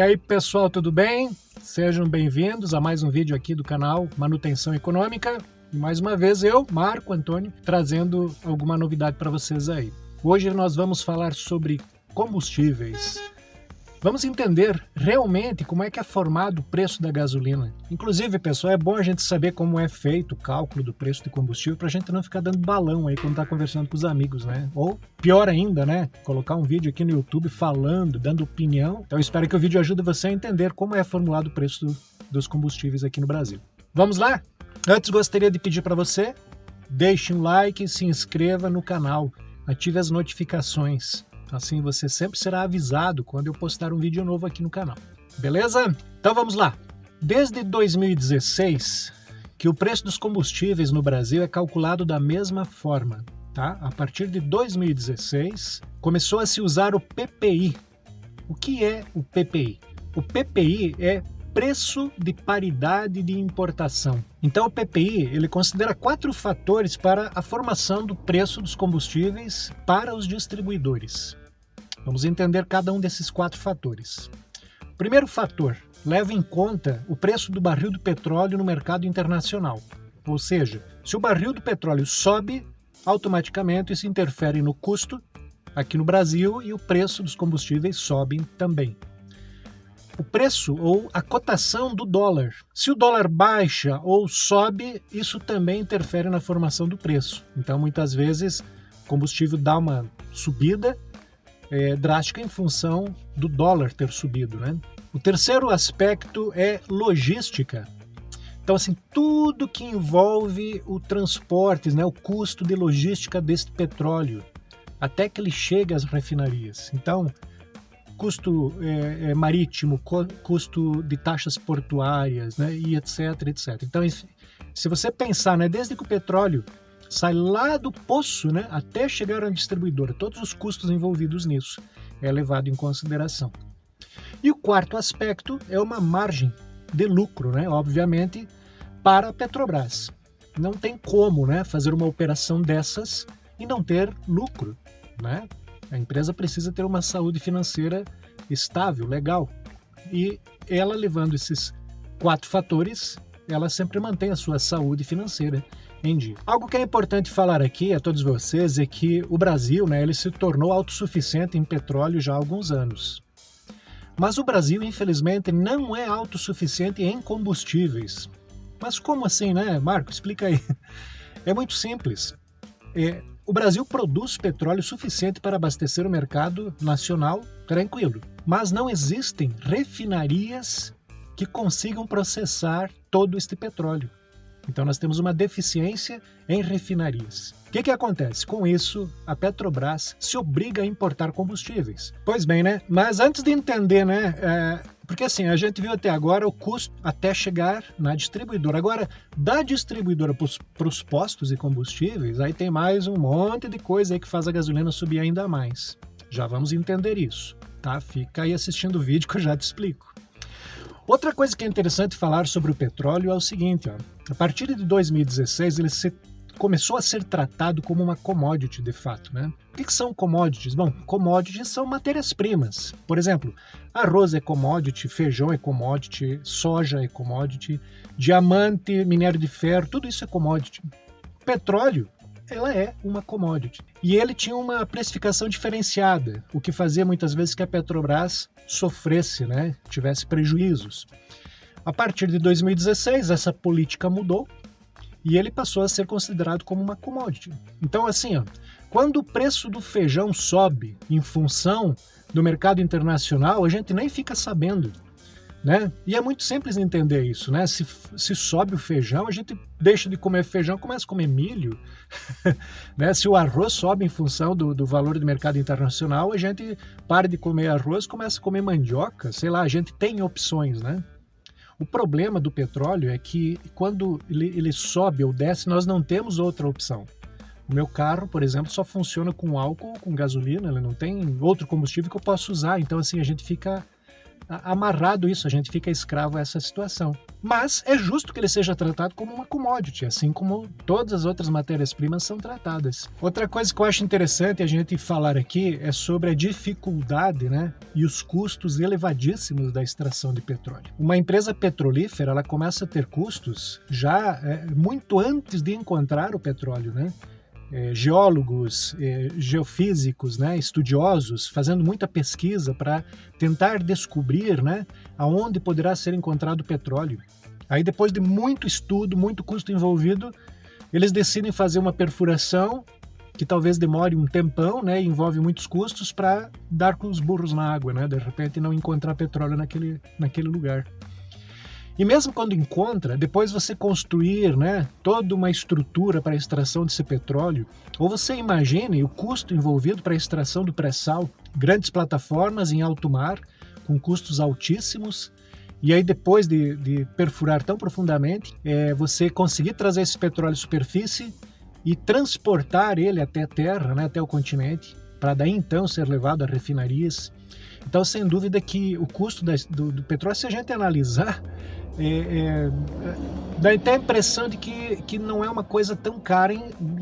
E aí pessoal, tudo bem? Sejam bem-vindos a mais um vídeo aqui do canal Manutenção Econômica. E mais uma vez eu, Marco Antônio, trazendo alguma novidade para vocês aí. Hoje nós vamos falar sobre combustíveis. Vamos entender realmente como é que é formado o preço da gasolina. Inclusive, pessoal, é bom a gente saber como é feito o cálculo do preço de combustível para a gente não ficar dando balão aí quando está conversando com os amigos, né? Ou pior ainda, né? Colocar um vídeo aqui no YouTube falando, dando opinião. Então eu espero que o vídeo ajude você a entender como é formulado o preço dos combustíveis aqui no Brasil. Vamos lá? Antes gostaria de pedir para você, deixe um like, se inscreva no canal, ative as notificações. Assim você sempre será avisado quando eu postar um vídeo novo aqui no canal. Beleza? Então vamos lá. Desde 2016, que o preço dos combustíveis no Brasil é calculado da mesma forma. Tá? A partir de 2016, começou a se usar o PPI. O que é o PPI? O PPI é preço de paridade de importação. Então o PPI ele considera 4 fatores para a formação do preço dos combustíveis para os distribuidores. Vamos entender cada um desses 4 fatores. Primeiro fator, leva em conta o preço do barril do petróleo no mercado internacional. Ou seja, se o barril do petróleo sobe, automaticamente isso interfere no custo aqui no Brasil e o preço dos combustíveis sobem também. O preço ou a cotação do dólar. Se o dólar baixa ou sobe, isso também interfere na formação do preço. Então, muitas vezes, o combustível dá uma subida drástica em função do dólar ter subido, né? O terceiro aspecto é logística. Então, assim, tudo que envolve o transporte, né, o custo de logística desse petróleo, até que ele chegue às refinarias. Então, custo marítimo, custo de taxas portuárias, né, e etc, etc. Então, se você pensar, né, desde que o petróleo sai lá do poço, né, até chegar à distribuidora, todos os custos envolvidos nisso é levado em consideração. E o quarto aspecto é uma margem de lucro, né, obviamente, para a Petrobras. Não tem como, né, fazer uma operação dessas e não ter lucro, né? A empresa precisa ter uma saúde financeira estável, legal. E ela, levando esses 4 fatores, ela sempre mantém a sua saúde financeira em dia. Algo que é importante falar aqui a todos vocês é que o Brasil, né, ele se tornou autossuficiente em petróleo já há alguns anos. Mas o Brasil, infelizmente, não é autossuficiente em combustíveis. Mas como assim, né, Marco? Explica aí. É muito simples. O Brasil produz petróleo suficiente para abastecer o mercado nacional tranquilo, mas não existem refinarias que consigam processar todo este petróleo. Então nós temos uma deficiência em refinarias. O que acontece? Com isso, a Petrobras se obriga a importar combustíveis. Pois bem, né? Mas antes de entender, né? Porque assim, a gente viu até agora o custo até chegar na distribuidora. Agora, da distribuidora para os postos de combustíveis, aí tem mais um monte de coisa aí que faz a gasolina subir ainda mais. Já vamos entender isso, tá? Fica aí assistindo o vídeo que eu já te explico. Outra coisa que é interessante falar sobre o petróleo é o seguinte, ó, a partir de 2016 ele começou a ser tratado como uma commodity de fato, né? O que são commodities? Bom, commodities são matérias-primas. Por exemplo, arroz é commodity, feijão é commodity, soja é commodity, diamante, minério de ferro, tudo isso é commodity. Petróleo, ela é uma commodity. E ele tinha uma precificação diferenciada, o que fazia muitas vezes que a Petrobras sofresse, né, tivesse prejuízos. A partir de 2016, essa política mudou e ele passou a ser considerado como uma commodity. Então, assim, ó, quando o preço do feijão sobe em função do mercado internacional, a gente nem fica sabendo, né? E é muito simples entender isso, né? Se sobe o feijão, a gente deixa de comer feijão, começa a comer milho, né? Se o arroz sobe em função do valor do mercado internacional, a gente para de comer arroz, começa a comer mandioca, sei lá, a gente tem opções, né? O problema do petróleo é que quando ele sobe ou desce, nós não temos outra opção. O meu carro, por exemplo, só funciona com álcool, com gasolina, ele não tem outro combustível que eu possa usar, então assim, a gente fica amarrado isso, a gente fica escravo a essa situação. Mas é justo que ele seja tratado como uma commodity, assim como todas as outras matérias-primas são tratadas. Outra coisa que eu acho interessante a gente falar aqui é sobre a dificuldade, né, e os custos elevadíssimos da extração de petróleo. Uma empresa petrolífera, ela começa a ter custos já muito antes de encontrar o petróleo, né? Geólogos, geofísicos, né, estudiosos, fazendo muita pesquisa para tentar descobrir, né, aonde poderá ser encontrado o petróleo. Aí, depois de muito estudo, muito custo envolvido, eles decidem fazer uma perfuração que talvez demore um tempão, né, envolve muitos custos para dar com os burros na água, né, de repente não encontrar petróleo naquele lugar. E mesmo quando encontra, depois você construir, né, toda uma estrutura para a extração desse petróleo, ou você imagine o custo envolvido para a extração do pré-sal, grandes plataformas em alto mar, com custos altíssimos, e aí depois de perfurar tão profundamente, você conseguir trazer esse petróleo à superfície e transportar ele até a terra, né, até o continente, para daí então ser levado a refinarias. Então, sem dúvida que o custo do petróleo, se a gente analisar, dá até a impressão de que não é uma coisa tão cara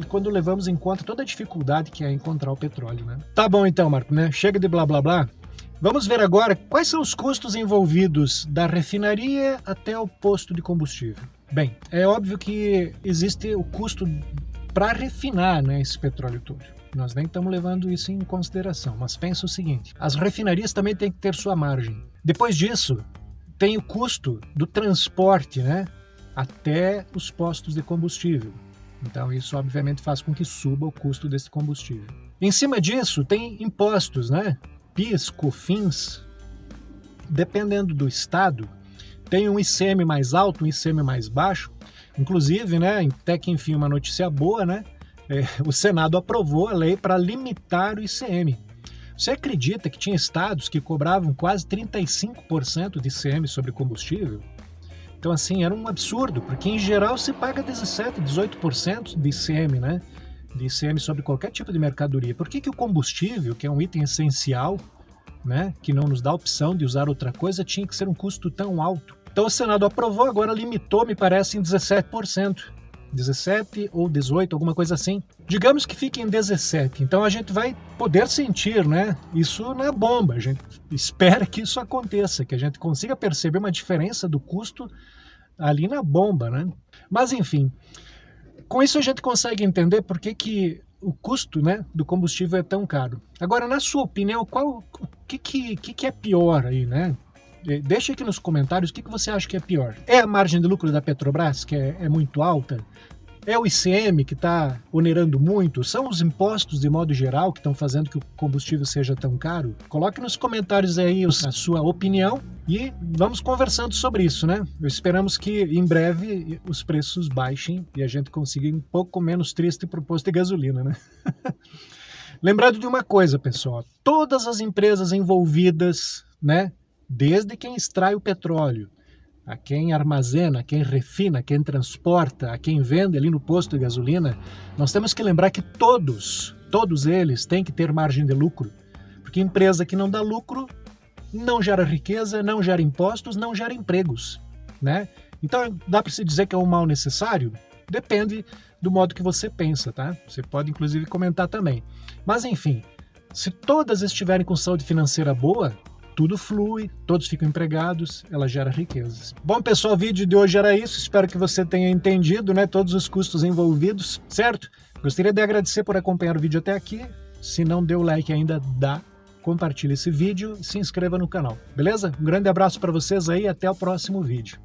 quando levamos em conta toda a dificuldade que é encontrar o petróleo, né? Tá bom então, Marco, né? Chega de blá blá blá. Vamos ver agora quais são os custos envolvidos da refinaria até o posto de combustível. Bem, é óbvio que existe o custo para refinar, né, esse petróleo todo. Nós nem estamos levando isso em consideração, mas pensa o seguinte, as refinarias também têm que ter sua margem. Depois disso, tem o custo do transporte, né, até os postos de combustível. Então isso obviamente faz com que suba o custo desse combustível. Em cima disso tem impostos, né, PIS, COFINS, dependendo do estado, tem um ICM mais alto, um ICM mais baixo. Inclusive, né, até que enfim uma notícia boa, né, o Senado aprovou a lei para limitar o ICM. Você acredita que tinha estados que cobravam quase 35% de ICM sobre combustível? Então, assim, era um absurdo, porque em geral se paga 17%, 18% de ICM, né? De ICM sobre qualquer tipo de mercadoria. Por que o combustível, que é um item essencial, né, que não nos dá a opção de usar outra coisa, tinha que ser um custo tão alto? Então o Senado aprovou, agora limitou, me parece, em 17%. 17 ou 18, alguma coisa assim. Digamos que fique em 17, então a gente vai poder sentir, né, isso na bomba. A gente espera que isso aconteça, que a gente consiga perceber uma diferença do custo ali na bomba, né? Mas enfim, com isso a gente consegue entender por que o custo, né, do combustível é tão caro. Agora, na sua opinião, o que é pior aí, né? Deixa aqui nos comentários o que você acha que é pior. É a margem de lucro da Petrobras, que é muito alta? É o ICM que está onerando muito? São os impostos de modo geral que estão fazendo que o combustível seja tão caro? Coloque nos comentários aí a sua opinião e vamos conversando sobre isso, né? Esperamos que em breve os preços baixem e a gente consiga ir um pouco menos triste para o posto de gasolina, né? Lembrando de uma coisa, pessoal, todas as empresas envolvidas, né, desde quem extrai o petróleo, a quem armazena, a quem refina, a quem transporta, a quem vende ali no posto de gasolina, nós temos que lembrar que todos eles têm que ter margem de lucro, porque empresa que não dá lucro não gera riqueza, não gera impostos, não gera empregos, né? Então dá para se dizer que é um mal necessário? Depende do modo que você pensa, tá? Você pode inclusive comentar também. Mas enfim, se todas estiverem com saúde financeira boa, tudo flui, todos ficam empregados, ela gera riquezas. Bom, pessoal, o vídeo de hoje era isso. Espero que você tenha entendido, né, todos os custos envolvidos, certo? Gostaria de agradecer por acompanhar o vídeo até aqui. Se não deu like ainda, compartilhe esse vídeo e se inscreva no canal, beleza? Um grande abraço para vocês aí e até o próximo vídeo.